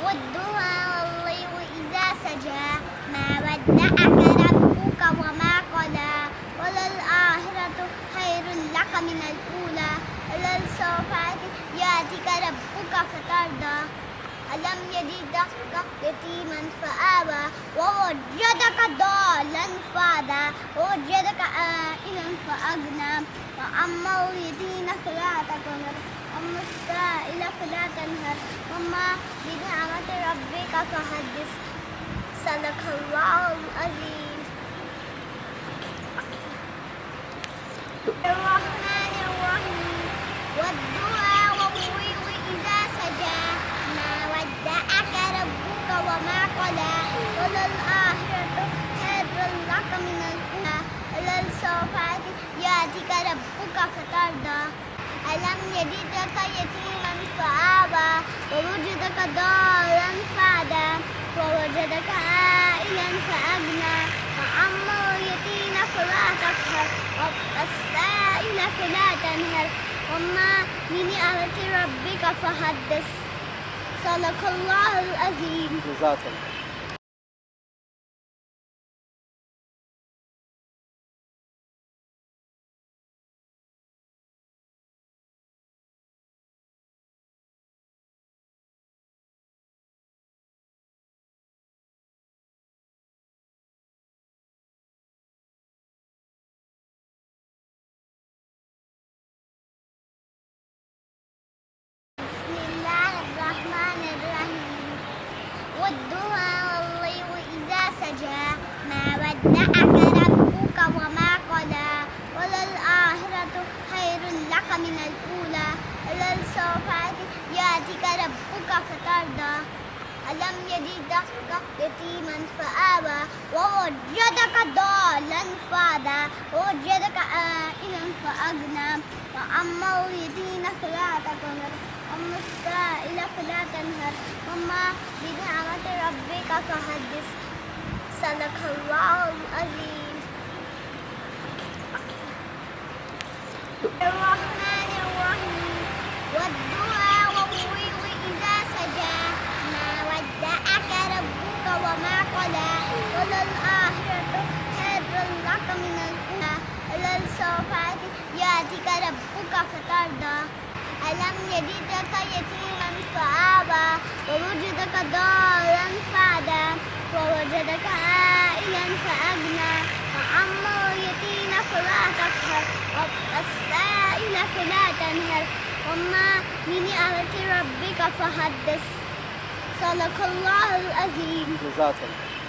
والضحى والليل إذا سجى ما ودعك ربك وما قلى وللآخرة خير لك من الأولى وللسوف يأتيك ربك فترضى ألم يجدك يتيما فآوى ووجدك ضالا فهدى ووجدك عائلا فأغنى وأما اليتيم فلا تقهر وأما السائل فلا تنهر وما بنعمة ربك فحدث صدق الله العظيم. الرحمن الرحيم والضحى والليل إذا سجى ما ودعك ربك وما قلى وللآخرة خير لك من الأولى وللسوف يأتيك ربك فترضى ألم يجدك يتيما فآوى ووجدك ضالا فهدى ووجدك عائلا فأغنى وأما اليتيم فلا تقهر والسائل فلا تنهر وما بنعمة ربك فحدث صدق الله العظيم. جزاك الله. بسم الله الرحمن الرحيم والضحى والليل إذا سجى ما ودعك ربك وما قلى وللآخرة خير لك من الأولى وللسوف يأتيك ربك فترضى ألم يجدك يتيما فآوى ووجدك ضالا فهدى ووجدك عائلا فأغنى وأما اليتيم فلا تقهر وأما السائل فلا تنهر وما بنعمة ربك فحدث صدق الله العظيم. الرحمن الرحيم والضحى والليل إذا سجى ما ودعك ربك وما قلى وللآخرة خير لك من الأولى وللسوف يأتيك ربك فترضى ألم يجدك يتيما فآوى ووجدك ضالا فهدى ووجدك عائلا فأغنى وأما اليتيم فلا تقهر والسائل فلا تنهر وما بنعمة ربك فحدث صدق الله العظيم. جزاك الله.